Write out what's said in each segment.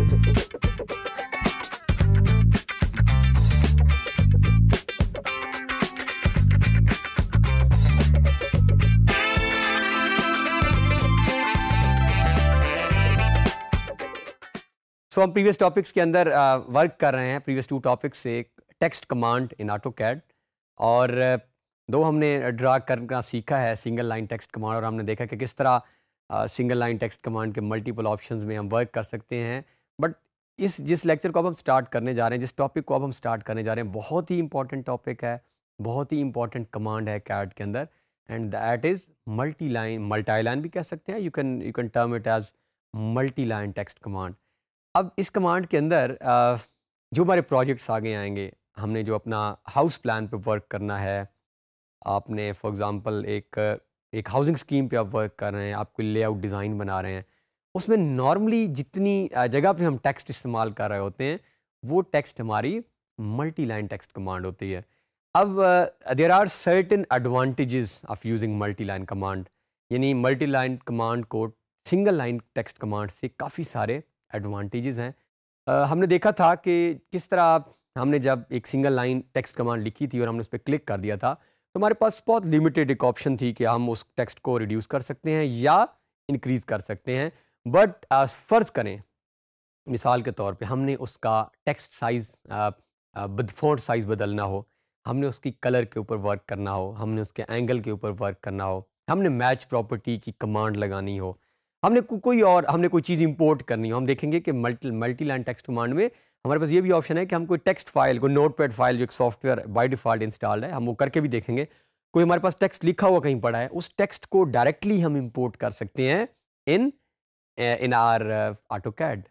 सो हम previous topics के अंदर वर्क कर रहे हैं, प्रीवियस 2 टॉपिक्स से टेक्स्ट कमांड इन AutoCAD, और दो हमने ड्रा करना सीखा है सिंगल लाइन टेक्स्ट कमांड, और हमने देखा कि किस तरह सिंगल लाइन टेक्स्ट कमांड के मल्टीपल ऑप्शंस में हम वर्क कर सकते हैं। बट जिस लेक्चर को अब हम स्टार्ट करने जा रहे हैं, जिस टॉपिक को अब हम स्टार्ट करने जा रहे हैं, बहुत ही इंपॉर्टेंट टॉपिक है, बहुत ही इंपॉर्टेंट कमांड है CAD के अंदर, एंड दैट इज़ मल्टीलाइन भी कह सकते हैं, you can term it as multiline text command. अब इस कमांड के अंदर जो हमारे प्रोजेक्ट्स आगे आएंगे, हमने जो अपना हाउस प्लान पे वर्क करना है, आपने फॉर एग्जांपल एक हाउसिंग स्कीम पे आप वर्क कर रहे हैं, आप कोई लेआउट डिज़ाइन बना रहे हैं, उसमें नॉर्मली जितनी जगह पे हम टेक्स्ट इस्तेमाल कर रहे होते हैं, वो टेक्स्ट हमारी मल्टी लाइन टेक्स्ट कमांड होती है। अब there are certain advantages of using multi line command, यानी मल्टी लाइन कमांड को सिंगल लाइन टेक्स्ट कमांड से काफ़ी सारे एडवांटेजेस हैं। हमने देखा था कि किस तरह हमने जब एक सिंगल लाइन टेक्स्ट कमांड लिखी थी और हमने उस पर क्लिक कर दिया था, तो हमारे पास बहुत लिमिटेड एक ऑप्शन थी कि हम उस टेक्स्ट को रिड्यूस कर सकते हैं या इंक्रीज़ कर सकते हैं। बट फ़र्ज़ करें, मिसाल के तौर पे हमने उसका टेक्स्ट साइज़ फ़ॉन्ट साइज़ बदलना हो, हमने उसकी कलर के ऊपर वर्क करना हो, हमने उसके एंगल के ऊपर वर्क करना हो, हमने मैच प्रॉपर्टी की कमांड लगानी हो, हमने कोई चीज़ इंपोर्ट करनी हो, हम देखेंगे कि मल्टी लाइन टेक्स्ट कमांड में हमारे पास ये भी ऑप्शन है कि हम कोई टेक्स्ट फाइल, कोई नोटपैड फाइल जो एक सॉफ्टवेयर बाय डिफ़ॉल्ट इंस्टॉल्ड है, हम वो करके भी देखेंगे। कोई हमारे पास टेक्स्ट लिखा हुआ कहीं पड़ा है, उस टेक्स्ट को डायरेक्टली हम इंपोर्ट कर सकते हैं इन आर AutoCAD।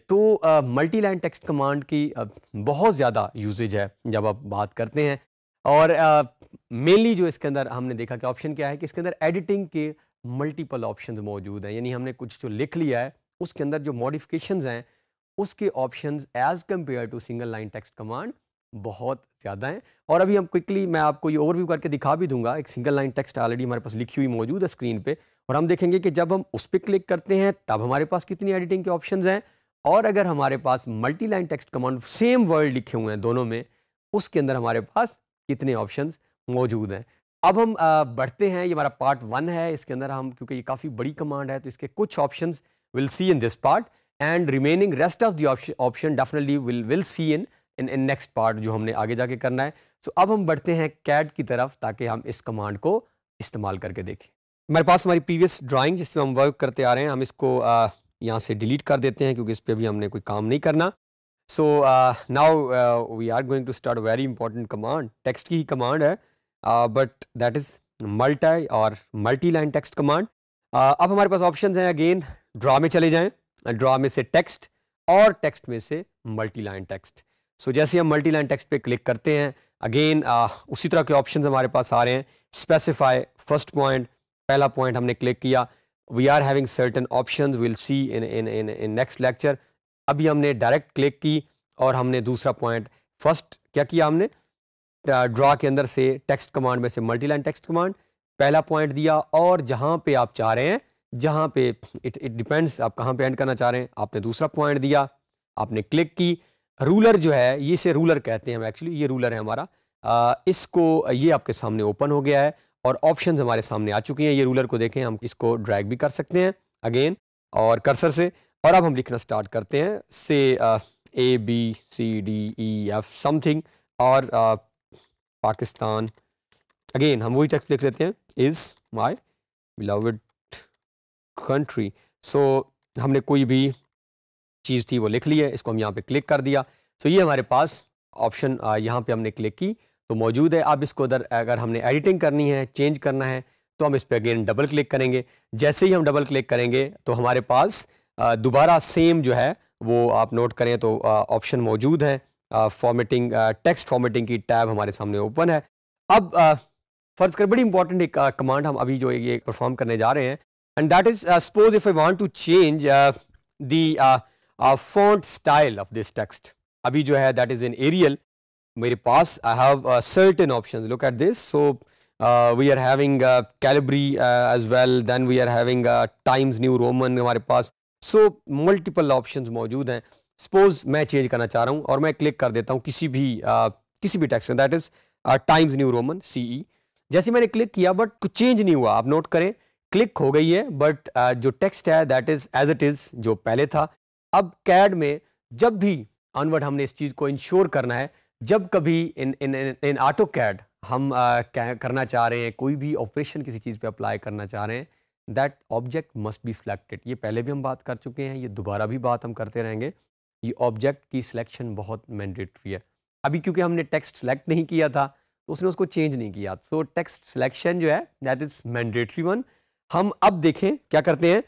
तो मल्टी लाइन टेक्स्ट कमांड की बहुत ज़्यादा यूजेज है जब आप बात करते हैं, और मेनली जो इसके अंदर हमने देखा कि ऑप्शन क्या है कि इसके अंदर एडिटिंग के मल्टीपल ऑप्शंस मौजूद हैं, यानी हमने कुछ जो लिख लिया है उसके अंदर जो मॉडिफिकेशंस हैं उसके options as compare to single line text command बहुत ज़्यादा हैं। और अभी हम क्विकली मैं आपको ये ओवरव्यू करके दिखा भी दूंगा। एक सिंगल लाइन टेक्स्ट ऑलरेडी हमारे पास लिखी हुई मौजूद है स्क्रीन पे, और हम देखेंगे कि जब हम उस पर क्लिक करते हैं तब हमारे पास कितनी एडिटिंग के ऑप्शंस हैं, और अगर हमारे पास multi line text command same word लिखे हुए हैं दोनों में, उसके अंदर हमारे पास कितने ऑप्शंस मौजूद हैं। अब हम बढ़ते हैं, ये हमारा पार्ट 1 है, इसके अंदर हम, क्योंकि ये काफ़ी बड़ी कमांड है, तो इसके कुछ options will see in this part, and remaining rest of the option definitely will see in next part जो हमने आगे जाके करना है। सो अब हम बढ़ते हैं CAD की तरफ ताकि हम इस कमांड को इस्तेमाल करके देखें। हमारे पास हमारी प्रीवियस ड्राइंग जिसमें हम वर्क करते आ रहे हैं, हम इसको यहाँ से डिलीट कर देते हैं क्योंकि इस पर भी हमने कोई काम नहीं करना। So now we are going to start very important command, text की ही कमांड है, but that is multi line text command. अब हमारे पास ऑप्शंस हैं, अगेन ड्रा में चले जाएं, ड्रा में से टेक्स्ट और टेक्स्ट में से मल्टी लाइन टेक्स्ट। सो जैसे हम मल्टी लाइन टेक्स्ट पे क्लिक करते हैं, अगेन उसी तरह के ऑप्शंस हमारे पास आ रहे हैं। स्पेसिफाई फर्स्ट पॉइंट, पहला पॉइंट हमने क्लिक किया, we are having certain options, will see in next lecture. अभी हमने डायरेक्ट क्लिक की और हमने दूसरा पॉइंट, फर्स्ट क्या किया हमने, ड्रा के अंदर से टेक्स्ट कमांड में से मल्टी लाइन टेक्स्ट कमांड पहला पॉइंट दिया, और जहाँ पे आप चाह रहे हैं, जहाँ पे इट डिपेंड्स आप कहाँ पे एंड करना चाह रहे हैं, आपने दूसरा पॉइंट दिया, आपने क्लिक की। रूलर जो है, ये से रूलर कहते हैं हम, एक्चुअली ये रूलर है हमारा, इसको ये आपके सामने ओपन हो गया है और ऑप्शंस हमारे सामने आ चुकी हैं। ये रूलर को देखें, हम इसको ड्रैग भी कर सकते हैं अगेन और कर्सर से, और अब हम लिखना स्टार्ट करते हैं, से ABCDEF समथिंग, और पाकिस्तान, अगेन हम वही टेक्स्ट लिख लेते हैं, इज़ माई बिलव्ड कंट्री। सो हमने कोई भी चीज़ थी वो लिख ली है, इसको हम यहाँ पे क्लिक कर दिया। सो ये हमारे पास ऑप्शन यहाँ पे हमने क्लिक की तो मौजूद है। अब इसको अगर हमने एडिटिंग करनी है, चेंज करना है, तो हम इस पर अगेन डबल क्लिक करेंगे। जैसे ही हम डबल क्लिक करेंगे तो हमारे पास दोबारा सेम जो है वो आप नोट करें तो ऑप्शन मौजूद है, फॉर्मेटिंग, टेक्स्ट फॉर्मेटिंग की टैब हमारे सामने ओपन है। अब फर्ज कर, बड़ी इंपॉर्टेंट एक कमांड हम अभी जो ये परफॉर्म करने जा रहे हैं, and that is suppose if I want to change the font style of this text. अभी जो है दैट इज इन एरियल, मेरे पास I have certain options, look at this. So we are having Calibri as well, then we are having Times New Roman, हमारे पास so multiple options मौजूद हैं। Suppose मैं चेंज करना चाह रहा हूं और मैं क्लिक कर देता हूं किसी भी टेक्स्ट में, that is times New Roman CE। जैसे मैंने क्लिक किया बट कुछ चेंज नहीं हुआ, आप नोट करें क्लिक हो गई है बट जो टेक्स्ट है that is as it is जो पहले था। अब कैड में जब भी ऑनवर्ड हमने इस चीज़ को इंश्योर करना है, जब कभी इन ऑटो कैड हम करना चाह रहे हैं, कोई भी ऑपरेशन किसी चीज़ पे अप्लाई करना चाह रहे हैं, that object must be selected. ये पहले भी हम बात कर चुके हैं, ये दोबारा भी बात हम करते रहेंगे। ये ऑब्जेक्ट की सिलेक्शन बहुत मैंडेटरी है। अभी क्योंकि हमने टेक्स्ट सेलेक्ट नहीं किया था तो उसने उसको चेंज नहीं किया, सो टेक्स्ट सिलेक्शन जो है दैट इज मैंडेटरी वन। हम अब देखें क्या करते हैं,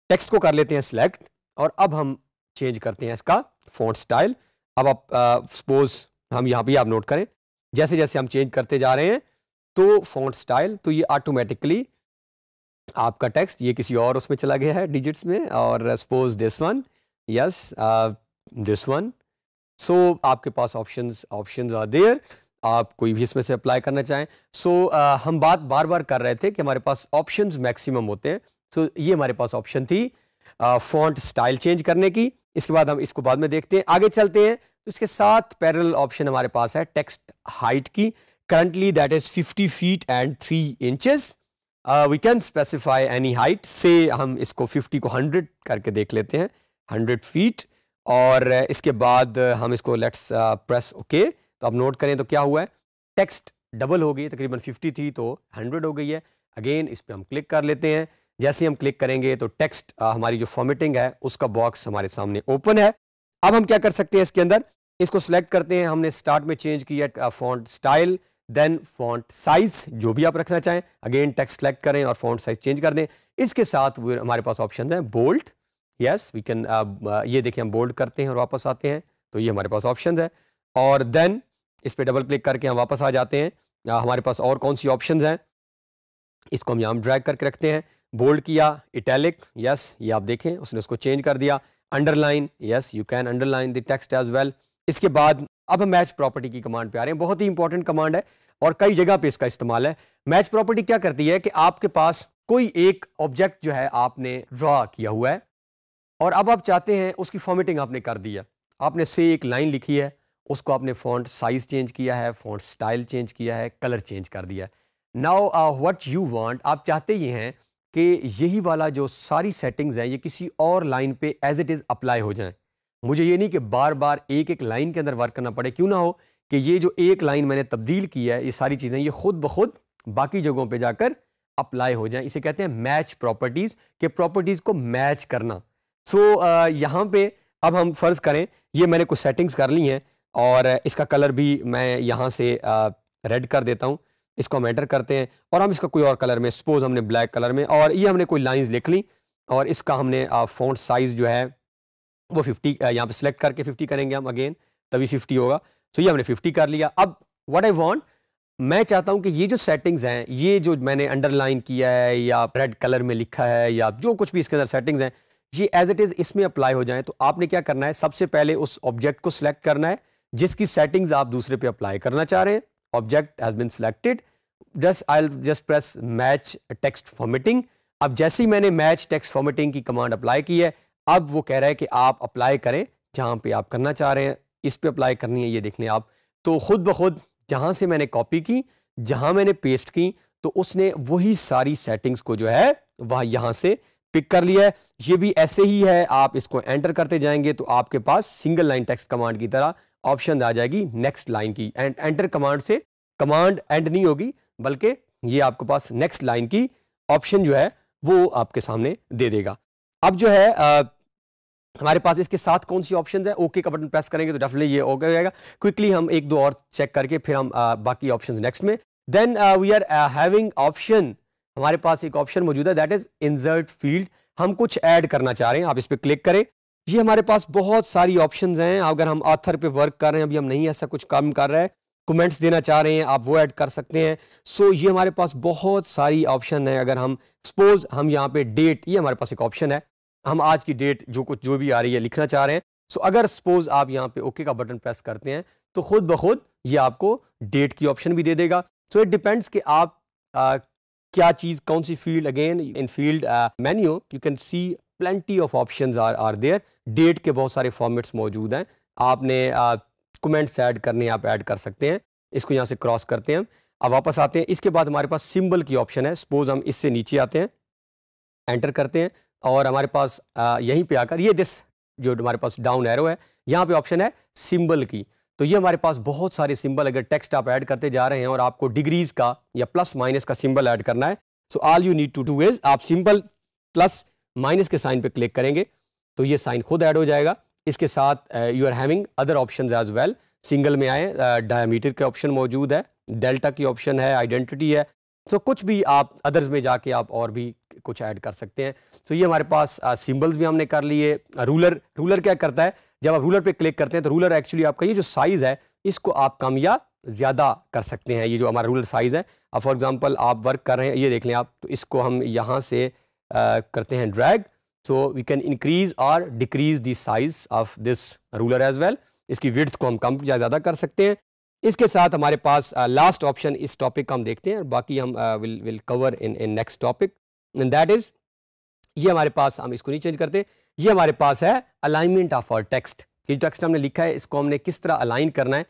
टेक्स्ट को कर लेते हैं सिलेक्ट और अब हम चेंज करते हैं इसका फॉन्ट स्टाइल। अब आप सपोज हम यहाँ पे आप नोट करें जैसे जैसे हम चेंज करते जा रहे हैं तो फॉन्ट स्टाइल, तो ये ऑटोमेटिकली आपका टेक्स्ट ये किसी और उसमें चला गया है डिजिट्स में, और suppose this one, yes this one. So आपके पास ऑप्शंस आर देयर, आप कोई भी इसमें से अप्लाई करना चाहें। सो हम बात बार बार कर रहे थे कि हमारे पास ऑप्शंस मैक्सिमम होते हैं। सो ये हमारे पास ऑप्शन थी फॉन्ट स्टाइल चेंज करने की। इसके बाद हम इसको बाद में देखते हैं, आगे चलते हैं। तो इसके साथ पैरेलल ऑप्शन हमारे पास है टेक्स्ट हाइट की, currently that is 50 feet and 3 inches. We can specify any height, से हम इसको 50 को 100 करके देख लेते हैं, 100 फीट। और इसके बाद हम इसको लेट्स प्रेस ओके। तो आप नोट करें तो क्या हुआ है, टेक्स्ट डबल हो गई, तकरीबन 50 थी तो 100 हो गई है। अगेन इस पर हम क्लिक कर लेते हैं, जैसे हम क्लिक करेंगे तो टेक्स्ट हमारी जो फॉर्मेटिंग है उसका बॉक्स हमारे सामने ओपन है। अब हम क्या कर सकते हैं इसके अंदर, इसको सिलेक्ट करते हैं, हमने स्टार्ट में चेंज किया font style, then font size जो भी आप रखना चाहें, अगेन टेक्स्ट सेलेक्ट करें और फॉन्ट साइज चेंज कर दें। इसके साथ हमारे पास ऑप्शन है बोल्ड, यस वी कैन, ये देखिए हम बोल्ड करते हैं और वापस आते हैं तो ये हमारे पास ऑप्शन है। और देन इस पर डबल क्लिक करके हम वापस आ जाते हैं, हमारे पास और कौन सी ऑप्शंस हैं, इसको हम यहाँ ड्रैग करके रखते हैं। बोल्ड किया, इटैलिक, यस ये आप देखें उसने उसको चेंज कर दिया। Underline, yes you can underline the text as well. इसके बाद अब हम मैच प्रॉपर्टी की कमांड पे आ रहे हैं, बहुत ही इंपॉर्टेंट कमांड है और कई जगह पे इसका इस्तेमाल है। मैच प्रॉपर्टी क्या करती है कि आपके पास कोई एक ऑब्जेक्ट जो है आपने ड्रॉ किया हुआ है और अब आप चाहते हैं उसकी फॉर्मेटिंग आपने कर दी है, आपने से एक लाइन लिखी है, उसको आपने फॉन्ट साइज चेंज किया है, फॉन्ट स्टाइल चेंज किया है, कलर चेंज कर दिया है। नाउ व्हाट यू वांट, आप चाहते ये हैं कि यही वाला जो सारी सेटिंग्स हैं ये किसी और लाइन पे एज इट इज़ अप्लाई हो जाएं। मुझे ये नहीं कि बार बार एक एक लाइन के अंदर वर्क करना पड़े, क्यों ना हो कि ये जो एक लाइन मैंने तब्दील की है ये सारी चीज़ें ये खुद ब खुद बाकी जगहों पे जाकर अप्लाई हो जाएं। इसे कहते हैं मैच प्रॉपर्टीज़, के प्रॉपर्टीज़ को मैच करना। सो यहाँ पे अब हम फ़र्ज़ करें ये मैंने कुछ सेटिंग्स कर ली हैं और इसका कलर भी मैं यहाँ से रेड कर देता हूँ, इसको हम एंटर करते हैं और हम इसका कोई और कलर में, सपोज हमने ब्लैक कलर में, और ये हमने कोई लाइंस लिख ली और इसका हमने फॉन्ट साइज जो है वो 50 यहाँ पे सिलेक्ट करके 50 करेंगे हम, अगेन तभी 50 होगा। सो ये हमने 50 कर लिया। अब व्हाट आई वांट, मैं चाहता हूं कि ये जो सेटिंग्स हैं, ये जो मैंने अंडरलाइन किया है या रेड कलर में लिखा है या जो कुछ भी इसके अंदर सेटिंग्स हैं, ये एज इट इज़ इसमें अप्लाई हो जाए। तो आपने क्या करना है, सबसे पहले उस ऑब्जेक्ट को सिलेक्ट करना है जिसकी सेटिंग्स आप दूसरे पे अप्लाई करना चाह रहे हैं। Object has been selected, I will just press match text formatting. अब जैसे ही मैंने मैच टेक्स्ट फॉर्मेटिंग की कमांड अप्लाई की है, अब वो कह रहा है कि आप अप्लाई करें जहां पे आप करना चाह रहे हैं, इस पे अप्लाई करनी है, ये देख लें आप। तो खुद ब खुद जहां से मैंने कॉपी की, जहां मैंने पेस्ट की, तो उसने वही सारी सेटिंग्स को जो है वह यहां से पिक कर लिया है। ये भी ऐसे ही है, आप इसको एंटर करते जाएंगे तो आपके पास सिंगल लाइन टेक्स्ट कमांड की तरह ऑप्शन आ जाएगी नेक्स्ट लाइन की। एंड एंटर कमांड से कमांड एंड नहीं होगी, बल्कि ये आपके पास नेक्स्ट लाइन की ऑप्शन जो है वो आपके सामने दे देगा। अब जो है हमारे पास इसके साथ कौन सी ऑप्शंस है, ओके का बटन प्रेस करेंगे तो डेफिनेटली ये ओके हो जाएगा। क्विकली हम एक दो और चेक करके फिर हम बाकी ऑप्शंस नेक्स्ट में। Then we are having option, हमारे पास एक ऑप्शन मौजूद है दैट इज इंसर्ट फील्ड। हम कुछ ऐड करना चाह रहे हैं, आप इस पर क्लिक करें। ये हमारे पास बहुत सारी ऑप्शंस हैं, अगर हम ऑथर पे वर्क कर रहे हैं, अभी हम नहीं ऐसा कुछ काम कर रहे हैं, कमेंट्स देना चाह रहे हैं, आप वो ऐड कर सकते हैं। सो ये हमारे पास बहुत सारी ऑप्शन है। अगर हम सपोज हम यहाँ पे डेट, ये हमारे पास एक ऑप्शन है, हम आज की डेट जो भी आ रही है लिखना चाह रहे हैं। सो अगर सपोज आप यहाँ पे ओके का बटन प्रेस करते हैं तो खुद ब खुद ये आपको डेट की ऑप्शन भी दे देगा। सो इट डिपेंड्स कि आप क्या चीज़ कौन सी field, again in field menu you can see plenty of options are there. Date के बहुत सारे फॉर्मेट्स मौजूद हैं, आपने कमेंट्स ऐड करने आप ऐड कर सकते हैं। इसको यहाँ से क्रॉस करते हैं, अब वापस आते हैं। इसके बाद हमारे पास सिंबल की ऑप्शन है। सपोज हम इससे नीचे आते हैं, एंटर करते हैं और हमारे पास यहीं पे आकर ये दिस जो हमारे पास डाउन एरो है, यहाँ पे ऑप्शन है सिंबल की। तो ये हमारे पास बहुत सारे सिंबल, अगर टेक्स्ट आप ऐड करते जा रहे हैं और आपको डिग्रीज का या प्लस माइनस का सिंबल ऐड करना है, so all you need to do is आप सिंबल प्लस माइनस के साइन पे क्लिक करेंगे तो ये साइन खुद ऐड हो जाएगा। इसके साथ you are having other options as well. Single में आए, डायमीटर के ऑप्शन मौजूद है, डेल्टा की ऑप्शन है, आइडेंटिटी है। तो कुछ भी आप अदर्स में जाके आप और भी कुछ ऐड कर सकते हैं। तो ये हमारे पास सिंबल्स भी हमने कर लिए। रूलर क्या करता है, जब आप रूलर पे क्लिक करते हैं तो रूलर एक्चुअली आपका ये जो साइज़ है इसको आप कम या ज़्यादा कर सकते हैं। ये जो हमारा रूलर साइज़ है, अब फॉर एग्जांपल आप वर्क कर रहे हैं, ये देख लें आप, तो इसको हम यहाँ से करते हैं drag, so we can increase और decrease the size of this ruler as well. इसकी विड्थ को हम कम या ज़्यादा कर सकते हैं। इसके साथ हमारे पास लास्ट ऑप्शन इस टॉपिक का हम देखते हैं, बाकी हम will cover in next topic, and that is ये हमारे पास, हम इसको नहीं चेंज करते, ये हमारे पास है अलाइनमेंट ऑफ आवर टेक्स्ट। ये टेक्स्ट हमने लिखा है इसको हमने किस तरह अलाइन करना है,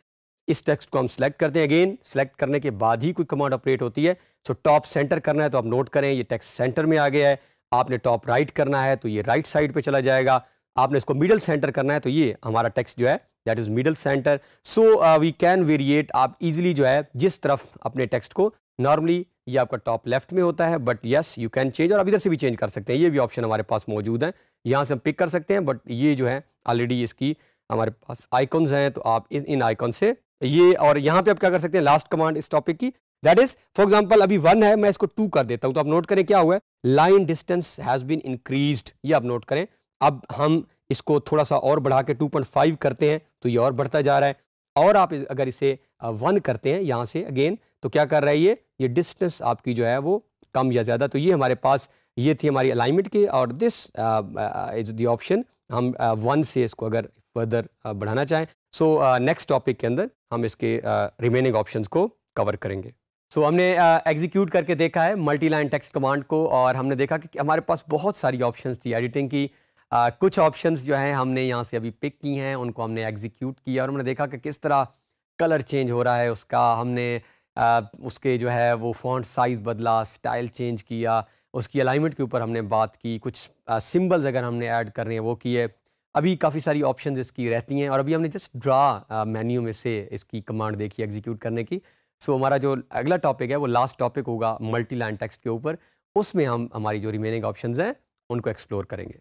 इस टेक्स्ट को हम सेलेक्ट करते हैं। अगेन सेलेक्ट करने के बाद ही कोई कमांड ऑपरेट होती है। सो टॉप सेंटर करना है तो आप नोट करें ये टेक्स्ट सेंटर में आ गया है। आपने टॉप राइट करना है तो ये राइट साइड पे चला जाएगा। आपने इसको मिडल सेंटर करना है तो ये हमारा टेक्स्ट जो है that is middle centre. So we can variate, आप इजीली जो है जिस तरफ अपने टेक्स्ट को, नॉर्मली ये आपका टॉप लेफ्ट में होता है but yes you can change, और आप इधर से भी चेंज कर सकते हैं। ये भी ऑप्शन हमारे पास मौजूद है, यहाँ से हम पिक कर सकते हैं, बट ये जो है ऑलरेडी इसकी हमारे पास आइकॉन्स हैं तो आप इन आइकॉन से ये, और यहाँ पे आप क्या कर सकते हैं, लास्ट कमांड इस टॉपिक की, दैट इज फॉर एग्जांपल अभी 1 है, मैं इसको 2 कर देता हूँ तो आप नोट करें क्या हुआ है, line distance has been increased, ये आप नोट करें। अब हम इसको थोड़ा सा और बढ़ा के 2.5 करते हैं तो ये और बढ़ता जा रहा है, और आप अगर इसे 1 करते हैं यहाँ से अगेन तो क्या कर रहा है ये डिस्टेंस आपकी जो है वो कम या ज़्यादा। तो ये हमारे पास ये थी हमारी अलाइनमेंट की, और दिस इज द ऑप्शन, हम 1 से इसको अगर फर्दर बढ़ाना चाहें। सो नेक्स्ट टॉपिक के अंदर हम इसके रिमेनिंग ऑप्शंस को कवर करेंगे। सो हमने एग्जीक्यूट करके देखा है मल्टीलाइन टेक्स्ट कमांड को, और हमने देखा कि हमारे पास बहुत सारी ऑप्शंस थी एडिटिंग की। कुछ ऑप्शंस जो हैं हमने यहाँ से अभी पिक की हैं, उनको हमने एग्जीक्यूट किया और हमने देखा कि किस तरह कलर चेंज हो रहा है उसका। हमने उसके जो है वो फॉन्ट साइज़ बदला, स्टाइल चेंज किया, उसकी अलाइनमेंट के ऊपर हमने बात की, कुछ सिंबल्स अगर हमने ऐड कर रहे हैं वो किए। अभी काफ़ी सारी ऑप्शंस इसकी रहती हैं, और अभी हमने जस्ट ड्रा मेन्यू में से इसकी कमांड देखी एग्जीक्यूट करने की। सो हमारा जो अगला टॉपिक है वो लास्ट टॉपिक होगा मल्टी लाइन टेक्स्ट के ऊपर, उसमें हम हमारी जो रिमेनिंग ऑप्शंस हैं उनको एक्सप्लोर करेंगे।